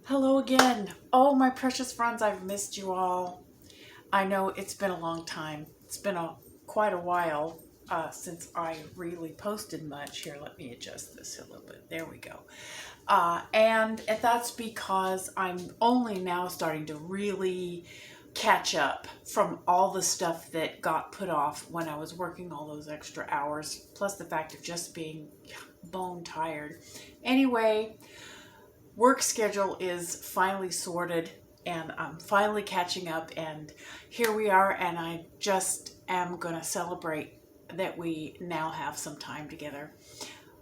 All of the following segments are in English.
Hello again. Oh, my precious friends, I've missed you all. I know it's been a long time. It's been quite a while since I really posted much. Here, let me adjust this a little bit. There we go. And that's because I'm only now starting to really catch up from all the stuff that got put off when I was working all those extra hours, plus the fact of just being bone tired. Anyway, work schedule is finally sorted and I'm finally catching up, and here we are, and I just am going to celebrate that we now have some time together.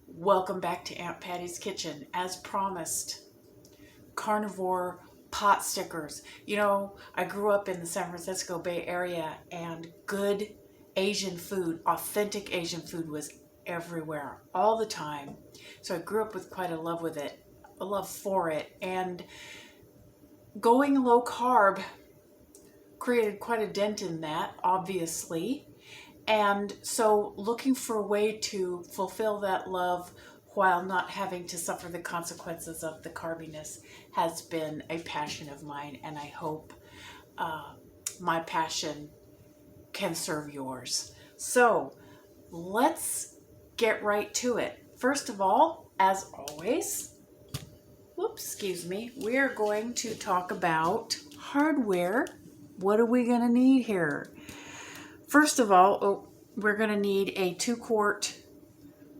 Welcome back to Aunt Patty's Kitchen. As promised, Carnivore Potstickers. You know, I grew up in the San Francisco Bay Area, and good Asian food, authentic Asian food, was everywhere all the time. So I grew up with quite a love with it. A love for it, and going low carb created quite a dent in that, obviously, and so looking for a way to fulfill that love while not having to suffer the consequences of the carbiness has been a passion of mine, and I hope my passion can serve yours. So let's get right to it. First of all, as always, excuse me, we're going to talk about hardware. What are we going to need here? First of all, we're going to need a 2-quart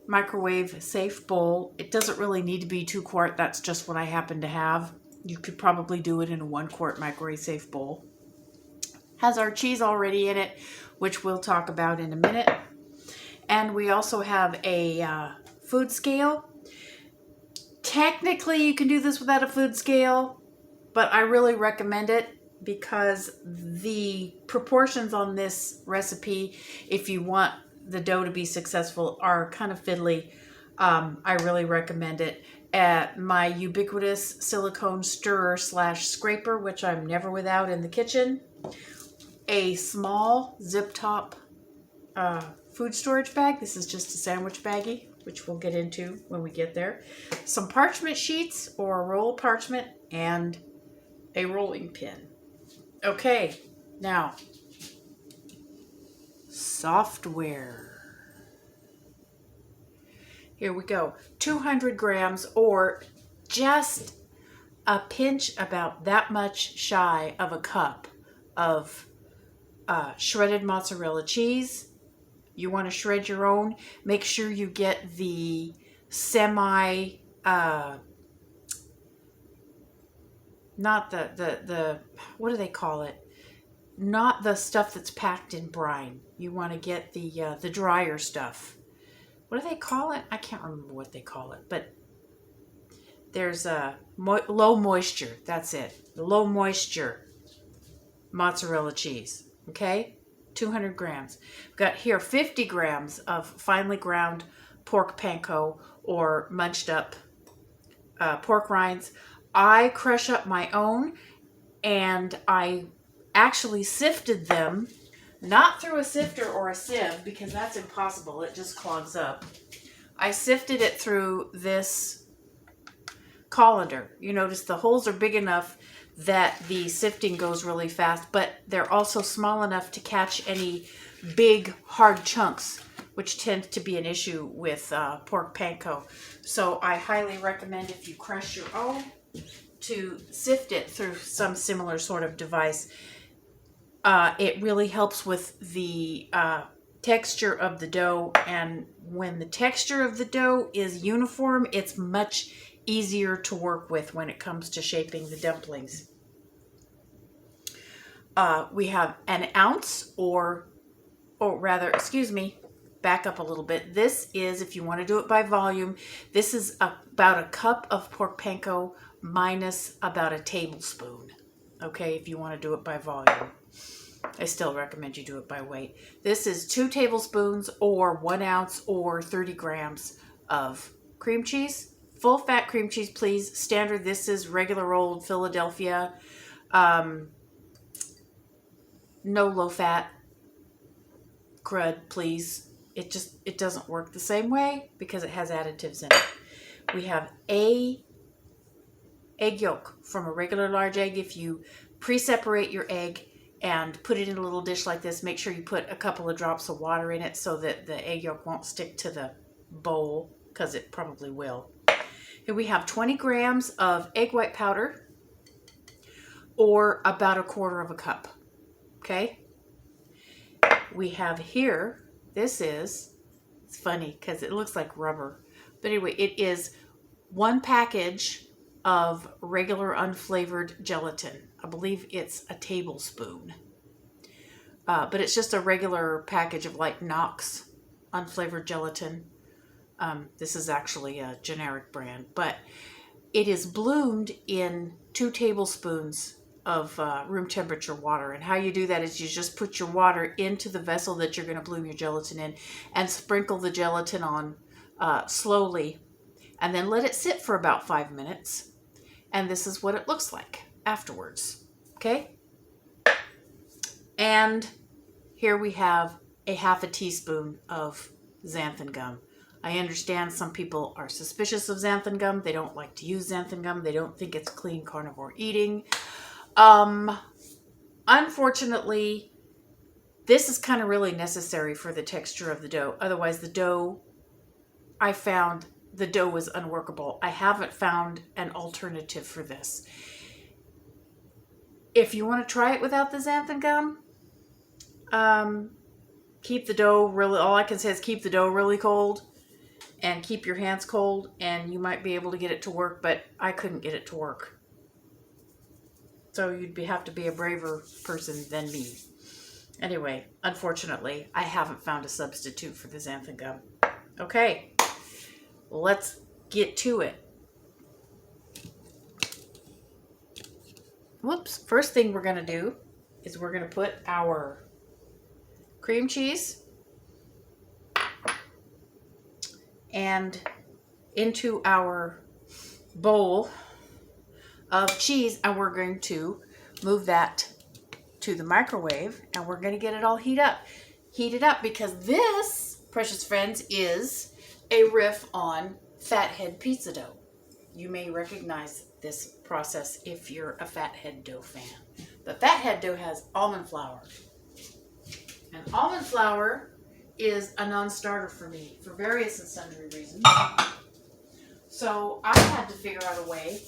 microwave safe bowl. It doesn't really need to be 2-quart. That's just what I happen to have. You could probably do it in a 1-quart microwave safe bowl. Has our cheese already in it, which we'll talk about in a minute. And we also have a food scale. Technically, you can do this without a food scale, but I really recommend it because the proportions on this recipe, if you want the dough to be successful, are kind of fiddly. I really recommend it. My ubiquitous silicone stirrer / scraper, which I'm never without in the kitchen. A small zip top food storage bag. This is just a sandwich baggie, which we'll get into when we get there. Some parchment sheets or a roll of parchment, and a rolling pin. Okay, now, software. Here we go. 200 grams, or just a pinch, about that much shy of a cup of shredded mozzarella cheese. You want to shred your own. Make sure you get the semi, not the what do they call it? Not the stuff that's packed in brine. You want to get the drier stuff. What do they call it? I can't remember what they call it, but there's a low moisture. That's it. The low moisture mozzarella cheese. Okay? 200 grams. We've got here 50 grams of finely ground pork panko, or munched up pork rinds. I crush up my own, and I actually sifted them, not through a sifter or a sieve, because that's impossible. It just clogs up. I sifted it through this colander. You notice the holes are big enough that the sifting goes really fast, but they're also small enough to catch any big hard chunks, which tends to be an issue with pork panko. So I highly recommend, if you crush your own, to sift it through some similar sort of device. It really helps with the texture of the dough, and when the texture of the dough is uniform, it's much easier to work with when it comes to shaping the dumplings. We have an ounce, or rather, excuse me, back up a little bit. This is, if you want to do it by volume, this is about a cup of pork panko minus about a tablespoon. Okay, if you want to do it by volume. I still recommend you do it by weight. This is 2 tablespoons or 1 ounce or 30 grams of cream cheese. Full fat cream cheese, please. Standard. This is regular old Philadelphia. No low fat crud, please. It doesn't work the same way because it has additives in it. We have a egg yolk from a regular large egg. If you pre-separate your egg and put it in a little dish like this, make sure you put a couple of drops of water in it so that the egg yolk won't stick to the bowl, because it probably will. Here we have 20 grams of egg white powder, or about 1/4 cup. Okay. We have here, it's funny because it looks like rubber. But anyway, it is 1 package of regular unflavored gelatin. I believe it's a tablespoon. But it's just a regular package of like Knox unflavored gelatin. This is actually a generic brand, but it is bloomed in 2 tablespoons of room temperature water. And how you do that is you just put your water into the vessel that you're going to bloom your gelatin in and sprinkle the gelatin on slowly, and then let it sit for about 5 minutes. And this is what it looks like afterwards. Okay. And here we have a 1/2 teaspoon of xanthan gum. I understand some people are suspicious of xanthan gum. They don't like to use xanthan gum. They don't think it's clean carnivore eating. Unfortunately, this is kind of really necessary for the texture of the dough. Otherwise, the dough, I found the dough was unworkable. I haven't found an alternative for this. If you want to try it without the xanthan gum, keep the dough really, all I can say is keep the dough really cold and keep your hands cold, and you might be able to get it to work, but I couldn't get it to work. So you'd have to be a braver person than me. Anyway, unfortunately, I haven't found a substitute for the xanthan gum. Okay, let's get to it. Whoops. First thing we're going to do is we're going to put our cream cheese and into our bowl of cheese, and we're going to move that to the microwave, and we're going to get it all heated up, because this, precious friends, is a riff on fathead pizza dough. You may recognize this process if you're a fathead dough fan. But fathead dough has almond flour, and almond flour is a non-starter for me for various and sundry reasons. So I had to figure out a way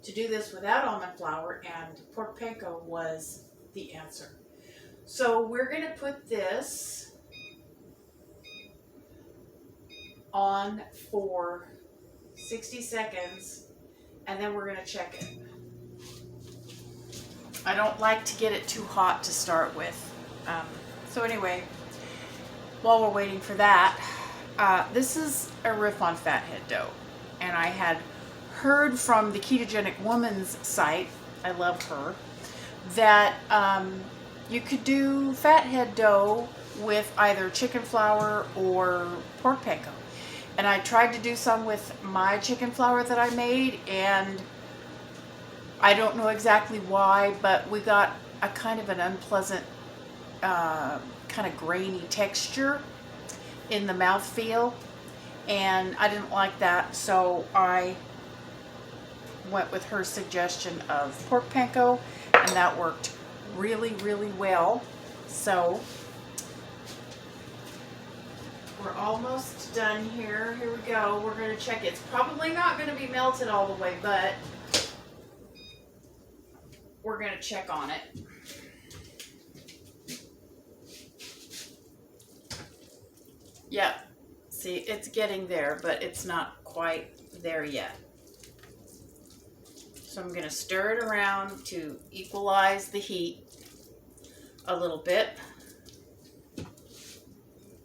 to do this without almond flour, and pork panko was the answer. So we're going to put this on for 60 seconds, and then we're going to check it. I don't like to get it too hot to start with. So anyway, while we're waiting for that, this is a riff on fathead dough, and I had heard from the Ketogenic Woman's site, I love her, that you could do fathead dough with either chicken flour or pork panko. And I tried to do some with my chicken flour that I made, and I don't know exactly why, but we got a kind of an unpleasant, kind of grainy texture in the mouthfeel, and I didn't like that, so I went with her suggestion of pork panko, and that worked really, really well. So we're almost done here. Here we go. We're going to check it. It's probably not going to be melted all the way, but we're going to check on it. Yeah, see, it's getting there, but it's not quite there yet. So I'm going to stir it around to equalize the heat a little bit.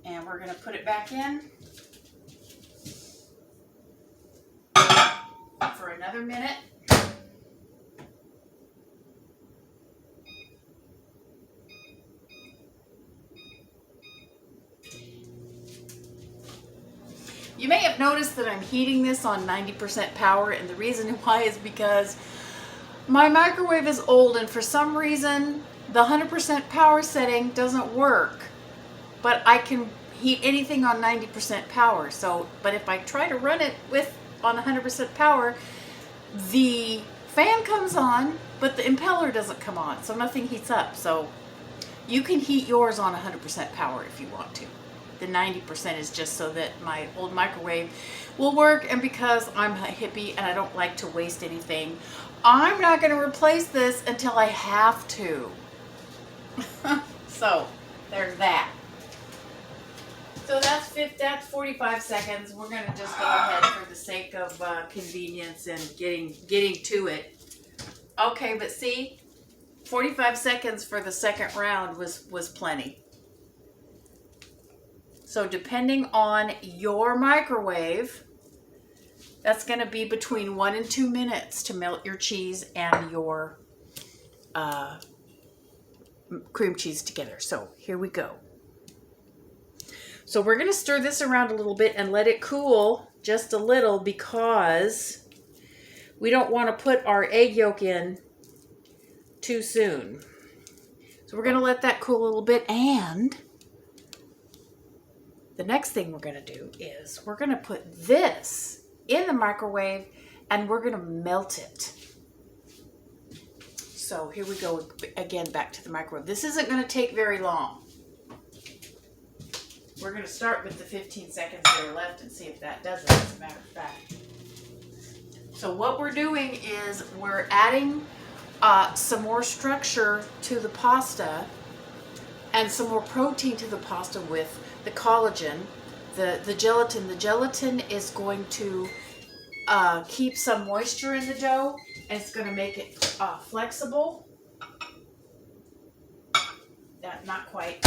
And we're going to put it back in for another minute. You may have noticed that I'm heating this on 90% power, and the reason why is because my microwave is old, and for some reason the 100% power setting doesn't work. But I can heat anything on 90% power. So, but if I try to run it on 100% power, the fan comes on, but the impeller doesn't come on, so nothing heats up. So you can heat yours on 100% power if you want to. The 90% is just so that my old microwave will work, and because I'm a hippie and I don't like to waste anything, I'm not going to replace this until I have to. So there's that. So that's 45 seconds. We're going to just go ahead for the sake of convenience and getting to it. Okay, but see, 45 seconds for the second round was plenty. So depending on your microwave, that's going to be between 1 and 2 minutes to melt your cheese and your cream cheese together. So here we go. So we're going to stir this around a little bit and let it cool just a little, because we don't want to put our egg yolk in too soon. So we're going to let that cool a little bit, and the next thing we're going to do is we're going to put this in the microwave and we're going to melt it. So here we go again, back to the microwave. This isn't going to take very long. We're going to start with the 15 seconds that are left and see if that does it, as a matter of fact. So what we're doing is we're adding some more structure to the pasta and some more protein to the pasta with the collagen, the gelatin. The gelatin is going to keep some moisture in the dough, and it's going to make it flexible. Not quite.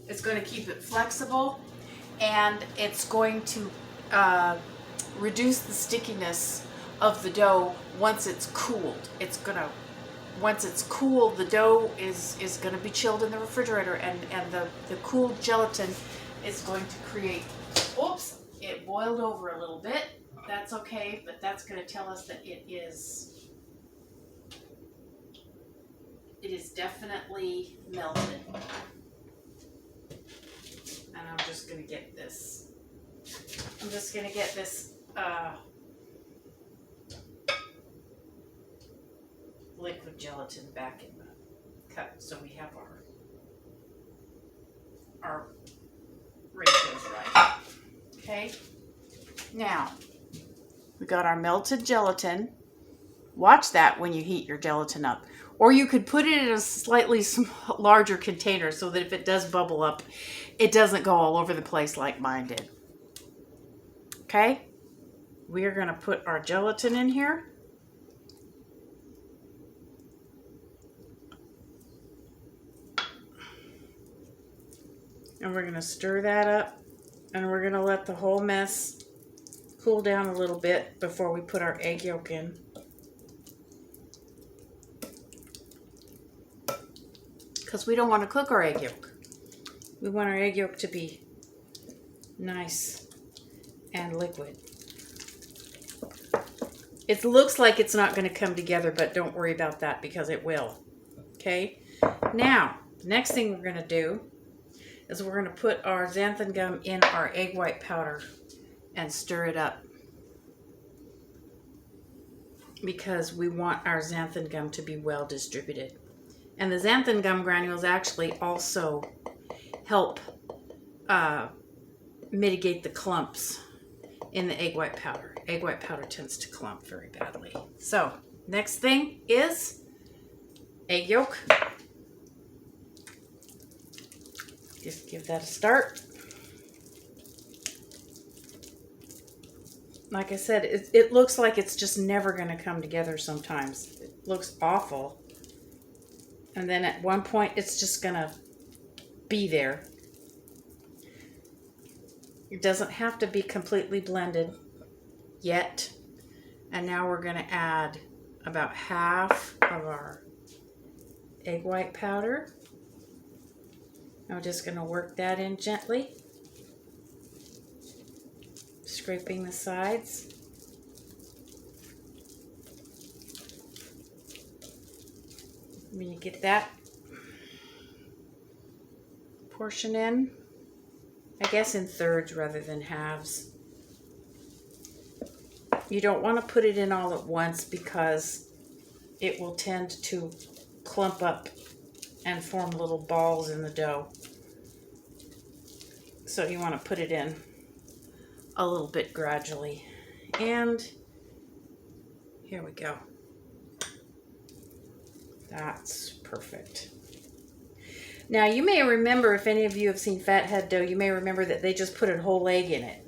It's going to keep it flexible, and it's going to reduce the stickiness of the dough once it's cooled. Once it's cooled, the dough is going to be chilled in the refrigerator, and the cooled gelatin is going to create, oops, it boiled over a little bit. That's okay, but that's going to tell us that it is definitely melted. And I'm just going to get this. I'm just going to get this liquid gelatin back in the cup, so we have our ratios right. Okay. Now we got our melted gelatin. Watch that when you heat your gelatin up. Or you could put it in a slightly larger container so that if it does bubble up, it doesn't go all over the place like mine did. Okay? We are going to put our gelatin in here. And we're going to stir that up. And we're going to let the whole mess cool down a little bit before we put our egg yolk in. Because we don't want to cook our egg yolk. We want our egg yolk to be nice and liquid. It looks like it's not going to come together, but don't worry about that because it will. Okay? Now, the next thing we're going to do is we're going to put our xanthan gum in our egg white powder and stir it up, because we want our xanthan gum to be well distributed. And the xanthan gum granules actually also help mitigate the clumps in the egg white powder. Egg white powder tends to clump very badly. So, next thing is egg yolk. Just give that a start. Like I said, it looks like it's just never going to come together sometimes. It looks awful. And then at one point, it's just going to be there. It doesn't have to be completely blended yet. And now we're going to add about half of our egg white powder. I'm just going to work that in gently, scraping the sides. When you get that portion in, I guess in thirds rather than halves. You don't want to put it in all at once because it will tend to clump up and form little balls in the dough. So you want to put it in a little bit gradually. And here we go. That's perfect. Now you may remember, if any of you have seen fathead dough, you may remember that they just put a whole egg in it.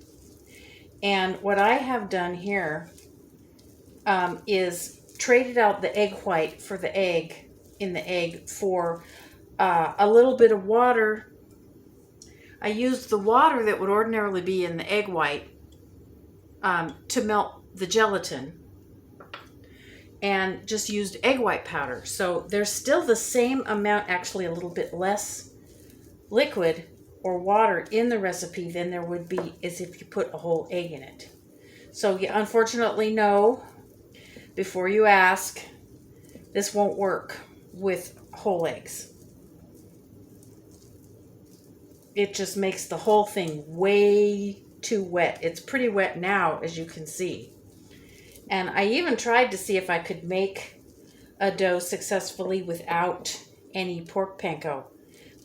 And what I have done here is traded out the egg white for the egg in the egg for a little bit of water. I used the water that would ordinarily be in the egg white to melt the gelatin, and just used egg white powder. So there's still the same amount, actually a little bit less liquid or water in the recipe than there would be as if you put a whole egg in it. So you unfortunately know, before you ask, this won't work with whole eggs. It just makes the whole thing way too wet. It's pretty wet now, as you can see. And I even tried to see if I could make a dough successfully without any pork panko,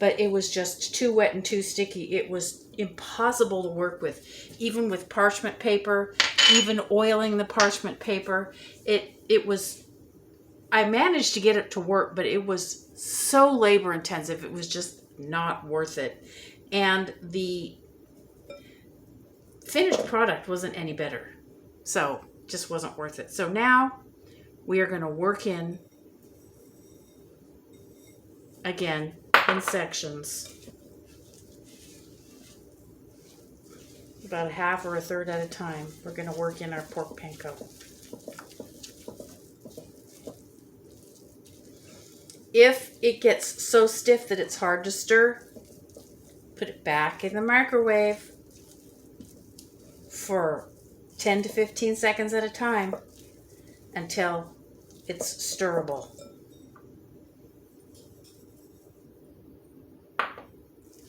but it was just too wet and too sticky. It was impossible to work with, even with parchment paper, even oiling the parchment paper. It was, I managed to get it to work, but it was so labor intensive. It was just not worth it. And the finished product wasn't any better. So just wasn't worth it. So now we are going to work in, again, in sections, about a half or a third at a time. We're going to work in our pork panko. If it gets so stiff that it's hard to stir, put it back in the microwave for 10 to 15 seconds at a time until it's stirrable.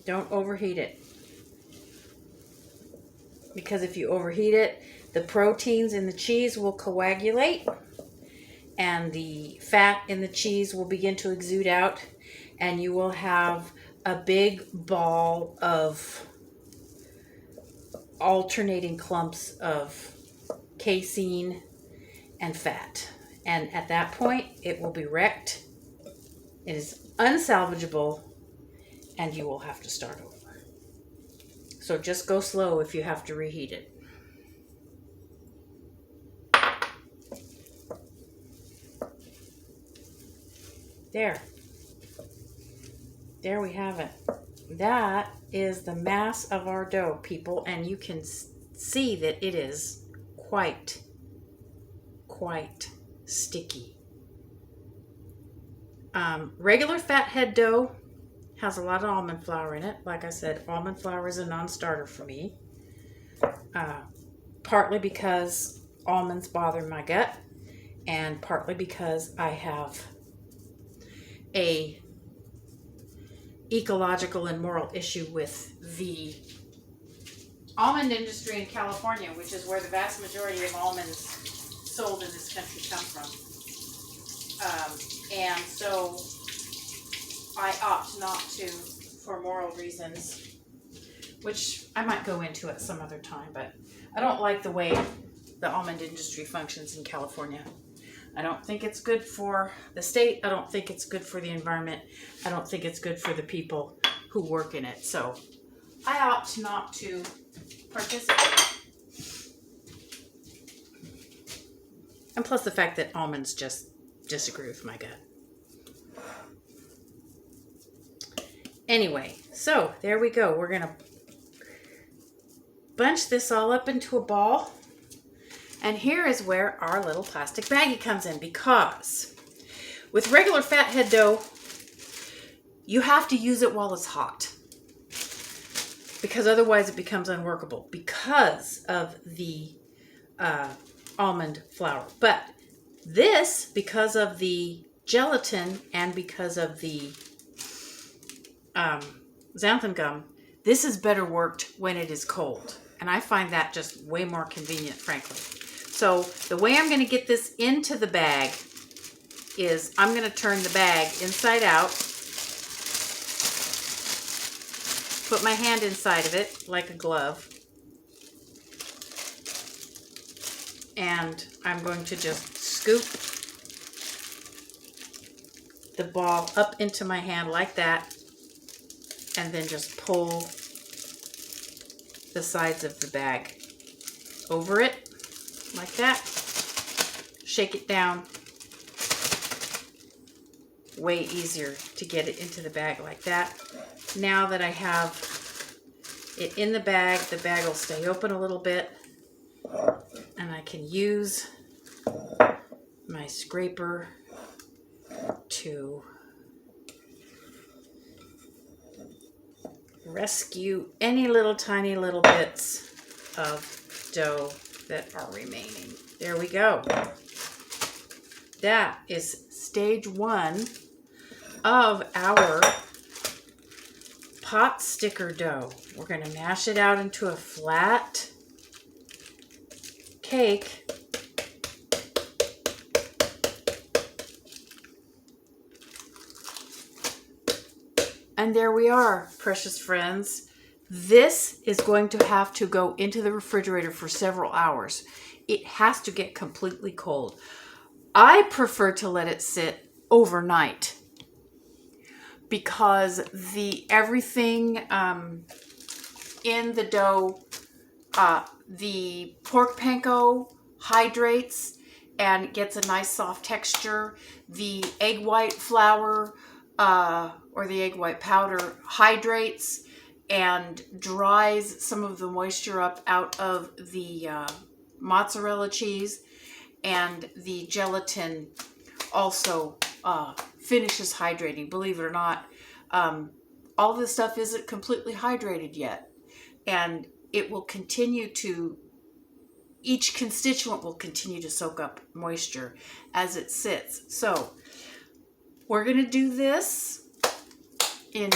Don't overheat it, because if you overheat it, the proteins in the cheese will coagulate and the fat in the cheese will begin to exude out, and you will have a big ball of alternating clumps of casein and fat. And at that point, it will be wrecked. It is unsalvageable, and you will have to start over. So just go slow if you have to reheat it. There we have it. That is the mass of our dough, people, and you can see that it is quite sticky. Regular fathead dough has a lot of almond flour in it. Like I said, almond flour is a non-starter for me, partly because almonds bother my gut, and partly because I have a ecological and moral issue with the almond industry in California, which is where the vast majority of almonds sold in this country come from. And so I opt not to, for moral reasons, which I might go into at some other time, but I don't like the way the almond industry functions in California. I don't think it's good for the state. I don't think it's good for the environment. I don't think it's good for the people who work in it. So I opt not to participate. And plus the fact that almonds just disagree with my gut. Anyway, so there we go. We're going to bunch this all up into a ball. And here is where our little plastic baggie comes in, because with regular fathead dough, you have to use it while it's hot, because otherwise it becomes unworkable because of the almond flour. But this, because of the gelatin and because of the xanthan gum, this is better worked when it is cold. And I find that just way more convenient, frankly. So the way I'm going to get this into the bag is I'm going to turn the bag inside out, put my hand inside of it like a glove, and I'm going to just scoop the ball up into my hand like that, and then just pull the sides of the bag over it like that. Shake it down. Way easier to get it into the bag like that. Now that I have it in the bag will stay open a little bit, and I can use my scraper to rescue any little tiny little bits of dough that are remaining. There we go. That is stage 1 of our pot sticker dough. We're going to mash it out into a flat cake. And there we are, precious friends. This is going to have to go into the refrigerator for several hours. It has to get completely cold. I prefer to let it sit overnight because everything in the dough, the pork panko hydrates and gets a nice soft texture. The egg white flour or the egg white powder hydrates and dries some of the moisture up out of the mozzarella cheese, and the gelatin also finishes hydrating. Believe it or not, all this stuff isn't completely hydrated yet, and it will continue to, each constituent will continue to soak up moisture as it sits. So we're going to do this in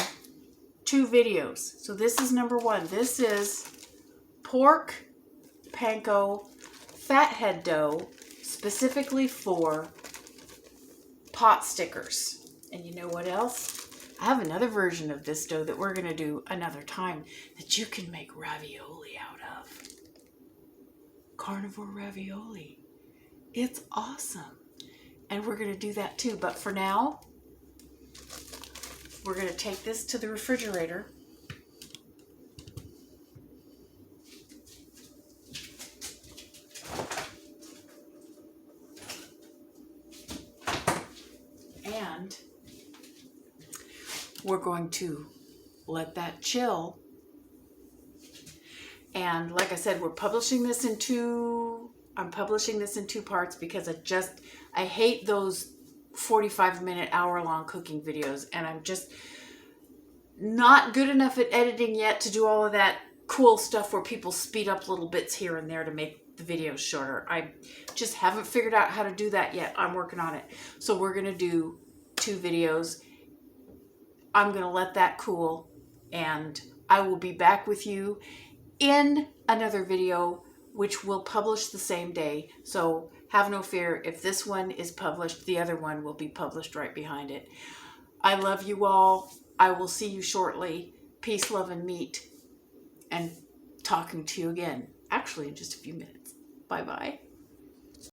2 videos. So this is number 1. This is pork panko fathead dough, specifically for pot stickers. And you know what else? I have another version of this dough that we're going to do another time that you can make ravioli out of. Carnivore ravioli. It's awesome. And we're going to do that too. But for now, we're going to take this to the refrigerator. And we're going to let that chill. And like I said, we're publishing this in 2, I'm publishing this in 2 parts because I hate those 45-minute, hour-long cooking videos, and I'm just not good enough at editing yet to do all of that cool stuff where people speed up little bits here and there to make the videos shorter. I just haven't figured out how to do that yet. I'm working on it. So we're going to do 2 videos. I'm going to let that cool, and I will be back with you in another video, which will publish the same day. So have no fear. If this one is published, the other one will be published right behind it. I love you all. I will see you shortly. Peace, love, and meat. And talking to you again, actually in just a few minutes. Bye-bye.